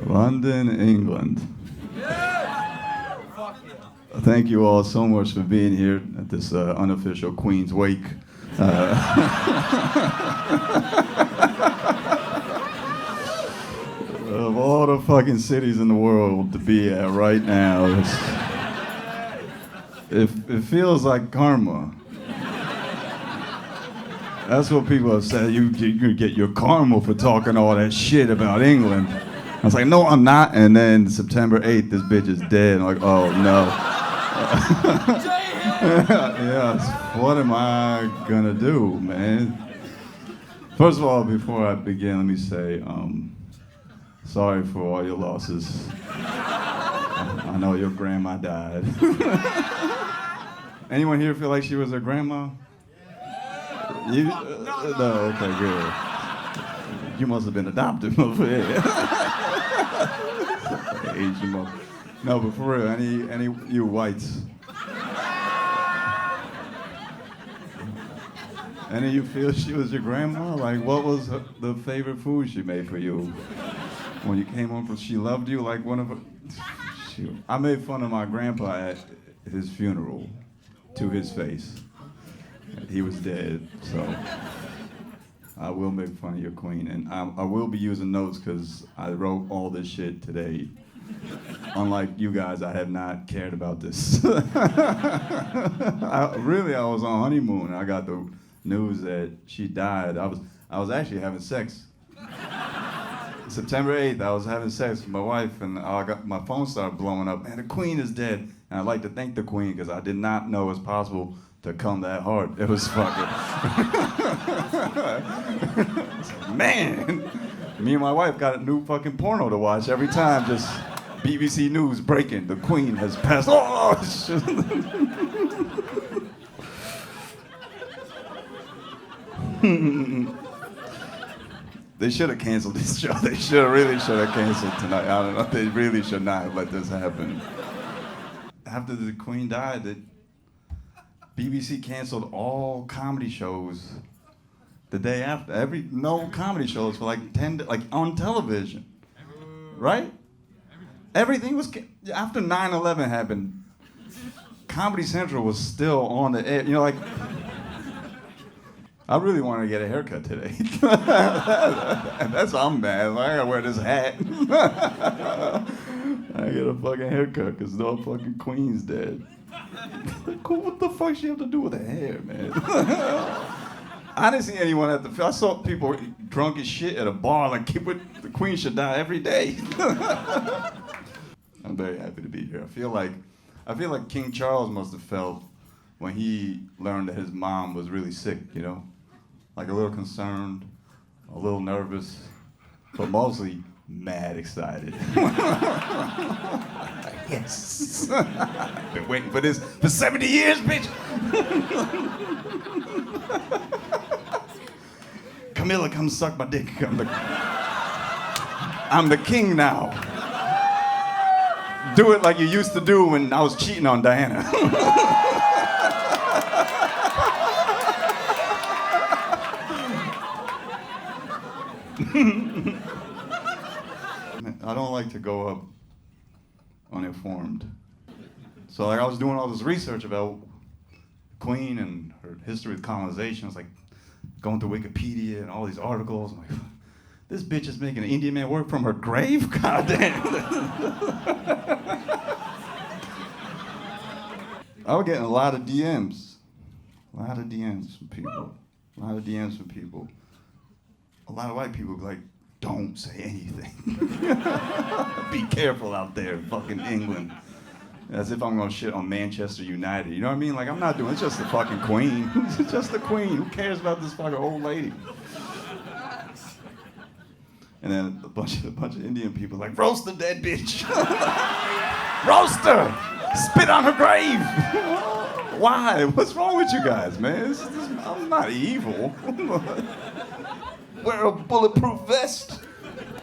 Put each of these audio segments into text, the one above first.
London, England. Thank you all so much for being here at this unofficial Queen's Wake. Of all the fucking cities in the world to be at right now, it feels like karma. That's what people have said. You're gonna get your karma for talking all that shit about England. I was like, no, I'm not. And then September 8th, this bitch is dead. I'm like, oh no. Yes, what am I gonna do, man? First of all, before I begin, let me say, sorry for all your losses. I know your grandma died. Anyone here feel like she was her grandma? You, no, okay, good. You must have been adopted over here. Asian mother. No, but for real, any you whites? Any of you feel she was your grandma? Like, what was the favorite food she made for you? When you came home, she loved you like one of her. I made fun of my grandpa at his funeral, to his face. He was dead, so I will make fun of your queen, and I will be using notes because I wrote all this shit today. Unlike you guys, I have not cared about this. I was on honeymoon. I got the news that she died. I was actually having sex. September 8th, I was having sex with my wife, and my phone started blowing up. Man, the queen is dead. And I'd like to thank the queen because I did not know it was possible to come that hard. It was fucking. Man, me and my wife got a new fucking porno to watch every time. Just BBC News breaking: the queen has passed. Oh shit. They should have canceled this show. They really should have canceled tonight. I don't know. They really should not have let this happen. After the Queen died, the BBC canceled all comedy shows the day after. No comedy shows for like 10, like on television, right? Everything was after 9/11 happened. Comedy Central was still on the air. You know, like. I really wanted to get a haircut today. That's why I'm mad. Like, I gotta wear this hat. I get a fucking haircut because no fucking queen's dead. What the fuck she have to do with her hair, man? I didn't see anyone at the. I saw people drunk as shit at a bar. Like, the queen should die every day. I'm very happy to be here. I feel like King Charles must have felt when he learned that his mom was really sick, you know? Like a little concerned, a little nervous, but mostly mad excited. Yes. Been waiting for this for 70 years, bitch. Camilla, come suck my dick. I'm the king now. Do it like you used to do when I was cheating on Diana. I don't like to go up uninformed. So like I was doing all this research about Queen and her history with colonization. I was like going through Wikipedia and all these articles. I'm like, this bitch is making an Indian man work from her grave? God damn. I was getting a lot of DMs. A lot of DMs from people. A lot of white people like, don't say anything. Be careful out there in fucking England. As if I'm gonna shit on Manchester United. You know what I mean? Like, I'm not doing, it's just the fucking queen. It's just the queen. Who cares about this fucking old lady? And then a bunch of Indian people like, roast the dead bitch. Roast her. Spit on her grave. Why? What's wrong with you guys, man? I'm not evil. Wear a bulletproof vest.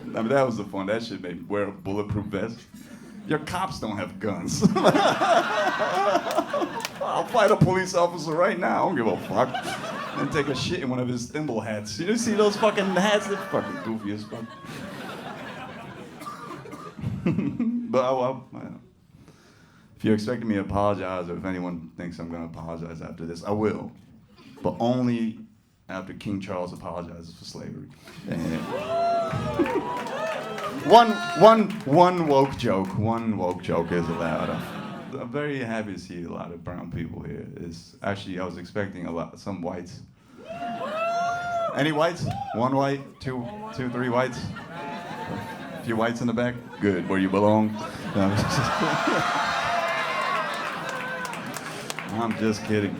I mean, that was the fun. That shit made me wear a bulletproof vest. Your cops don't have guns. I'll fight a police officer right now. I don't give a fuck. And take a shit in one of his thimble hats. You see those fucking hats? They're fucking goofy as fuck. But if you're expecting me to apologize, or if anyone thinks I'm going to apologize after this, I will. But only after King Charles apologizes for slavery. And one woke joke is allowed. I'm very happy to see a lot of brown people here. Actually, I was expecting some whites. Any whites? One white, two, three whites? A few whites in the back? Good, where you belong. No, I'm just kidding.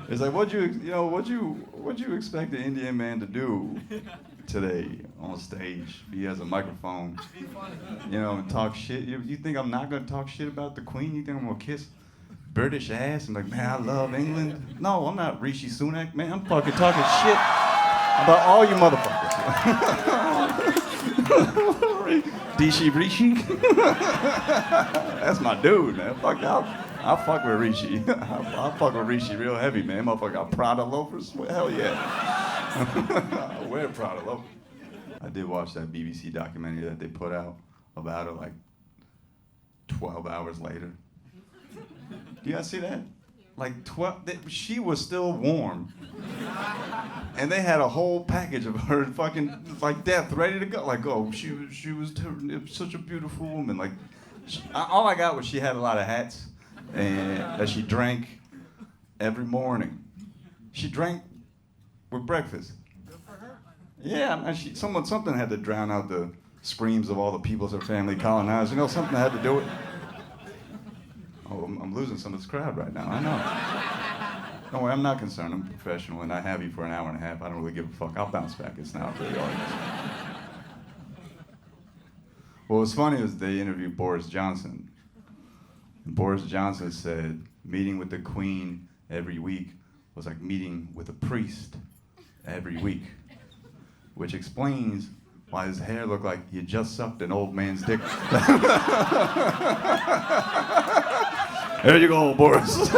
It's like, what'd you expect the Indian man to do today on stage? He has a microphone, and talk shit. You think I'm not gonna talk shit about the Queen? You think I'm gonna kiss British ass and like, man, I love England? No, I'm not Rishi Sunak, man. I'm fucking talking shit about all you motherfuckers. Rishi. That's my dude, man. Fuck out. I fuck with Rishi. I fuck with Rishi real heavy, man. Motherfucker got Prada loafers. Hell yeah. I wear Prada loafers. I did watch that BBC documentary that they put out about her like 12 hours later. Do you guys see that? Like 12, she was still warm. And they had a whole package of her fucking like death ready to go. Like, oh, she was such a beautiful woman. Like, all I got was she had a lot of hats. And that she drank every morning. She drank with breakfast. Good for her. Yeah, man, something had to drown out the screams of all the peoples her family colonized. Something had to do it. Oh, I'm losing some of this crowd right now. I know. Don't worry, I'm not concerned. I'm professional, and I have you for an hour and a half. I don't really give a fuck. I'll bounce back. It's not for the audience. What was funny is they interviewed Boris Johnson. And Boris Johnson said meeting with the Queen every week was like meeting with a priest every week, which explains why his hair looked like he had just sucked an old man's dick. There you go, Boris.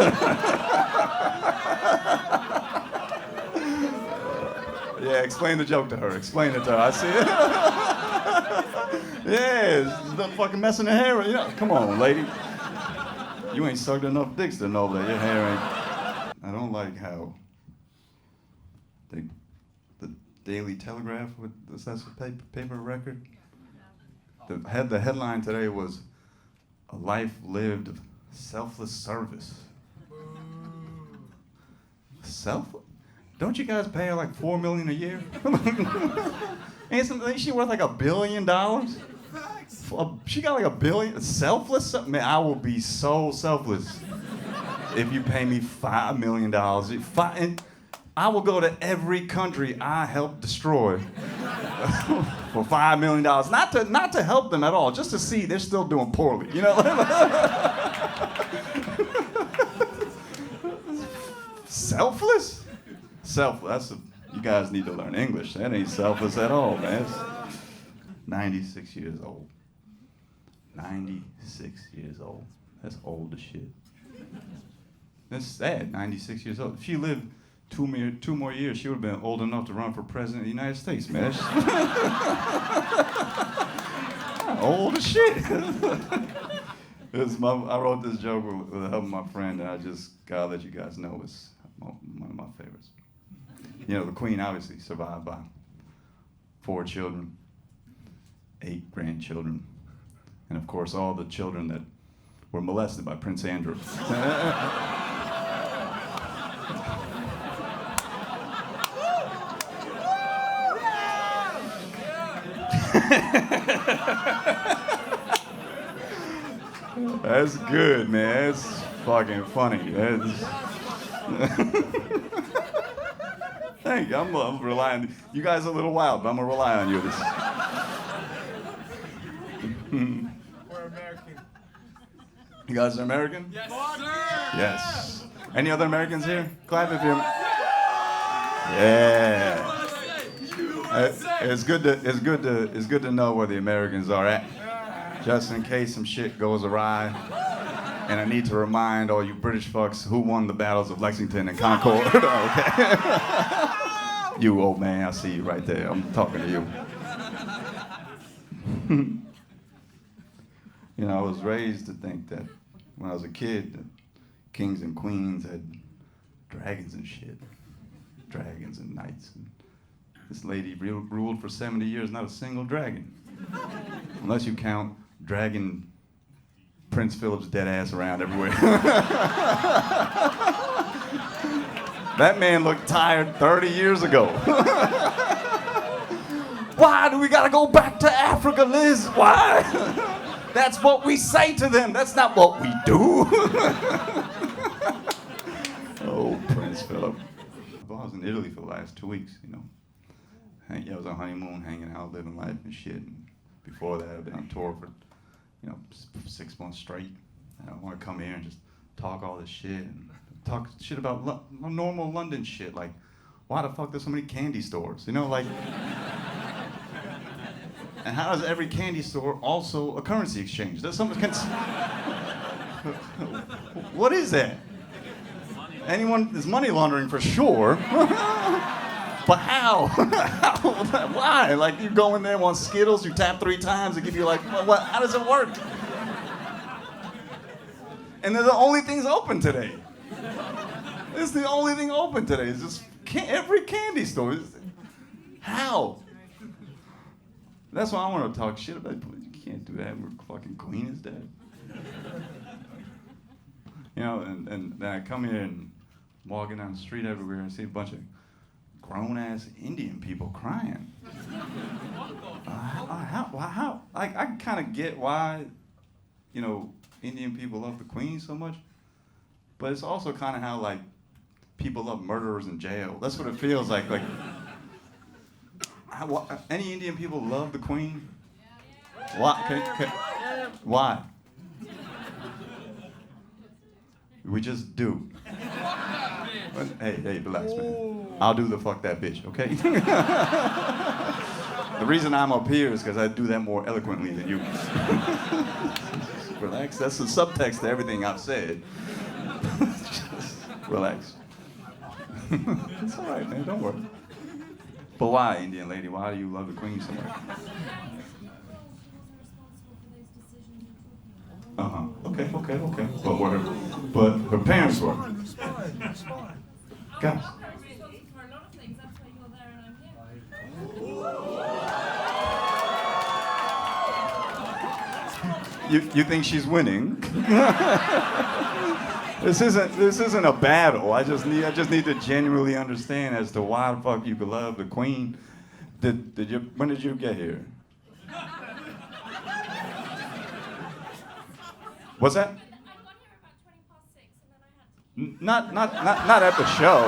Yeah, explain the joke to her. Explain it to her. I see it. Yeah, it's the fucking mess in the hair. Come on, lady. You ain't sucked enough dicks to know that your hair ain't. I don't like how the Daily Telegraph, that's a paper record. The headline today was "A Life Lived of Selfless Service." Don't you guys pay her like $4 million a year? Ain't she worth like $1 billion? She got like $1 billion. Selfless? Man, I will be so selfless if you pay me $5 million. And I will go to every country I helped destroy for $5 million. Not to help them at all, just to see they're still doing poorly. Selfless? Selfless. You guys need to learn English. That ain't selfless at all, man. 96 years old. 96 years old. That's old as shit. That's sad, 96 years old. If she lived two more years, she would have been old enough to run for president of the United States, man. Old as shit. I wrote this joke with the help of my friend, and I just gotta let you guys know it's one of my favorites. The Queen obviously survived by 4 children, 8 grandchildren, and of course all the children that were molested by Prince Andrew. That's good, man. That's fucking funny. Thank you. I'm relying. You guys are a little wild, but I'm gonna rely on you. We're American. You guys are American? Yes, sir. Yes. Any other Americans here? Clap if you're. Yeah. It's good to know where the Americans are at, just in case some shit goes awry. And I need to remind all you British fucks who won the battles of Lexington and Concord. Okay. You old man, I see you right there. I'm talking to you. You know, I was raised to think that when I was a kid, that kings and queens had dragons and shit. Dragons and knights. And this lady ruled for 70 years, not a single dragon. Unless you count dragging Prince Philip's dead ass around everywhere. That man looked tired 30 years ago. Why do we gotta go back to Africa, Liz? Why? That's what we say to them. That's not what we do. Oh, Prince Philip. Well, I was in Italy for the last 2 weeks, you know. I was on honeymoon, hanging out, living life and shit. And before that, I've been on tour for, 6 months straight. And I want to come here and just talk all this shit and talk shit about normal London shit. Like, why the fuck there's so many candy stores? You know, like. And how is every candy store also a currency exchange? There's something. What is that? Anyone is money laundering for sure. But how? Why? Like, you go in there, want Skittles, you tap 3 times, they give you like, what? How does it work? And they're the only things open today. It's the only thing open today. It's just every candy store. How? That's why I want to talk shit about. You can't do that. We're fucking Queen is dead. You know, and then I come here and walking down the street everywhere and see a bunch of grown-ass Indian people crying. How? Like, I kind of get why, Indian people love the Queen so much, but it's also kind of how, like, people love murderers in jail. That's what it feels like. Like, any Indian people love the Queen? Why? Why? We just do. Hey, relax, man. I'll do the fuck that bitch, okay? The reason I'm up here is because I do that more eloquently than you. Relax, that's the subtext to everything I've said. Just relax. It's all right, man, don't worry. But why, Indian lady? Why do you love the Queen so much? Okay. But her parents were. Guys. You think she's winning? This isn't a battle. I just need to genuinely understand as to why the fuck you could love the Queen. When did you get here? What's that? I got here about 6:20, and then I had to. Not at the show.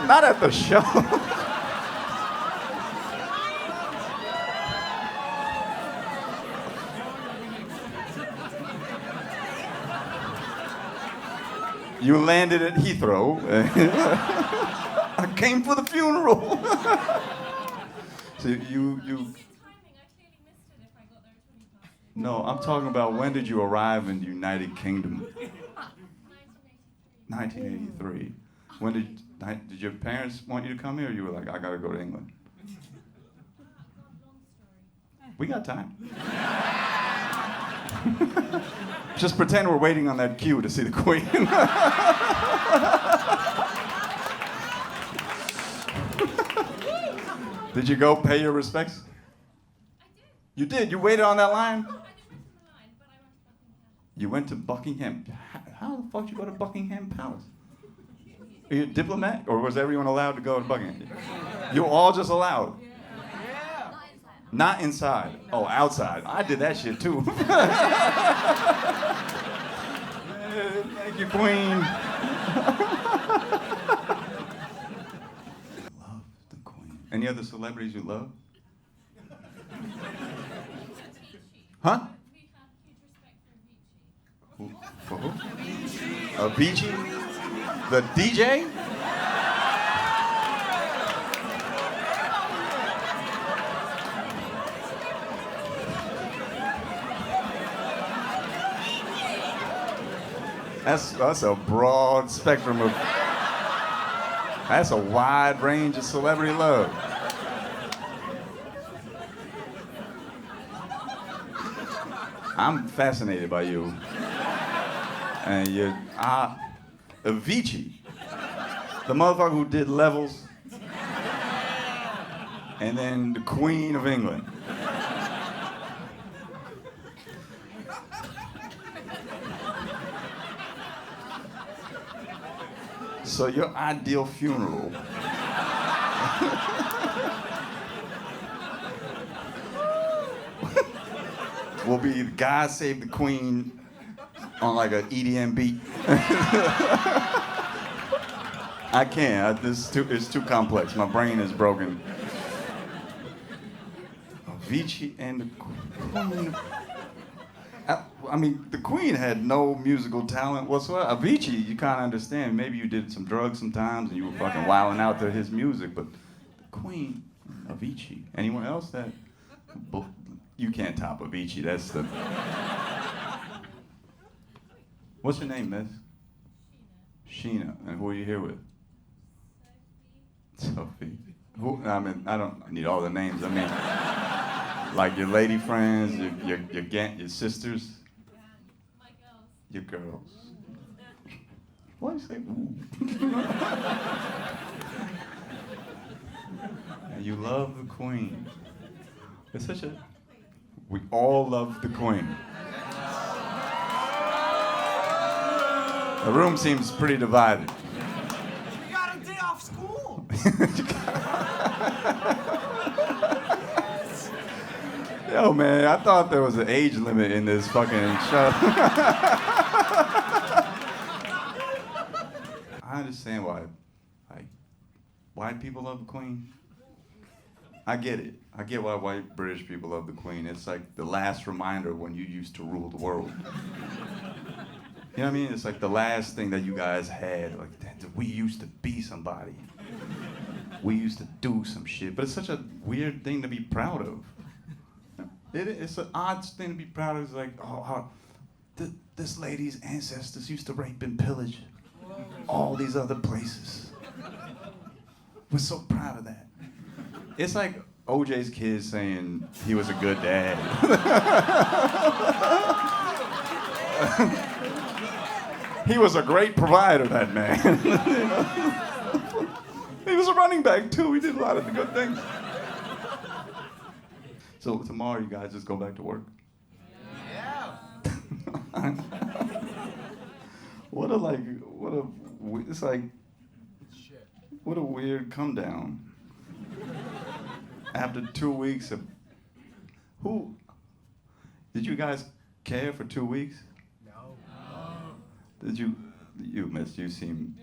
Not at the show. You landed at Heathrow. I came for the funeral. So you. No, I'm talking about when did you arrive in the United Kingdom? 1983. When did your parents want you to come here, or you were like, I gotta go to England? We got time. Just pretend we're waiting on that queue to see the Queen. Did you go pay your respects? I did. You did? You waited on that line? No, I didn't wait on the line, but I went to Buckingham. You went to Buckingham. How the fuck did you go to Buckingham Palace? Are you a diplomat, or was everyone allowed to go to Buckingham? You all just allowed? Yeah. Not inside. Oh, outside. I did that shit too. Thank you, Queen. Love the Queen. Any other celebrities you love? Huh? We have huge respect for Avicii. For who? Avicii? The DJ? That's a broad spectrum of. That's a wide range of celebrity love. I'm fascinated by you. And you're Avicii, the motherfucker who did Levels, and then the Queen of England. So your ideal funeral will be God Save the Queen on like an EDM beat. I can't. It's too complex. My brain is broken. Avicii and the Queen. I mean, the Queen had no musical talent whatsoever. Avicii, you kind of understand. Maybe you did some drugs sometimes and you were fucking wilding out to his music, but the Queen, Avicii. Anyone else that? You can't top Avicii. That's the. What's your name, miss? Sheena. And who are you here with? Sophie. Who? I mean, I don't need all the names. I mean, like your lady friends, your sisters. My girls. Your girls. Why do you say ooh? And you love the Queen. It's such a. We all love the Queen. The room seems pretty divided. You got a day off school. Yo, man, I thought there was an age limit in this fucking show. I understand why, like, white people love the Queen. I get it. I get why white British people love the Queen. It's like the last reminder when you used to rule the world. You know what I mean? It's like the last thing that you guys had. Like, we used to be somebody. We used to do some shit. But it's such a weird thing to be proud of. It's an odd thing to be proud of. It's like, this lady's ancestors used to rape and pillage all these other places. We're so proud of that. It's like OJ's kids saying he was a good dad. He was a great provider, that man. You know? He was a running back too. He did a lot of the good things. So tomorrow you guys just go back to work? Yeah. What a weird come down. After 2 weeks of, did you guys care for 2 weeks? No. Did you miss, you seem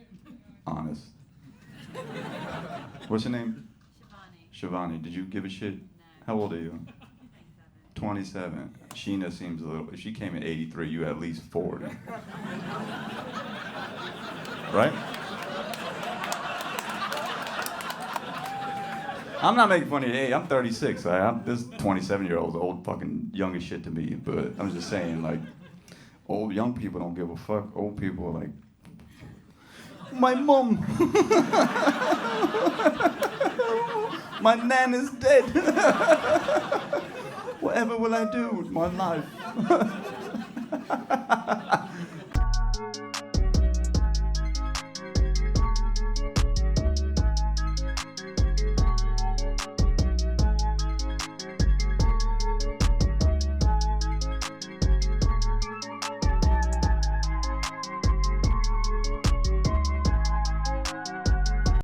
honest. What's your name? Shivani. Did you give a shit? How old are you? 27. Sheena seems a little, if she came in 83, you at least 40. Right? I'm not making fun of your age. I'm 36. This 27-year-old's old fucking young as shit to me. But I'm just saying, like, old young people don't give a fuck. Old people are like, my mom. My nan is dead. Whatever will I do with my life?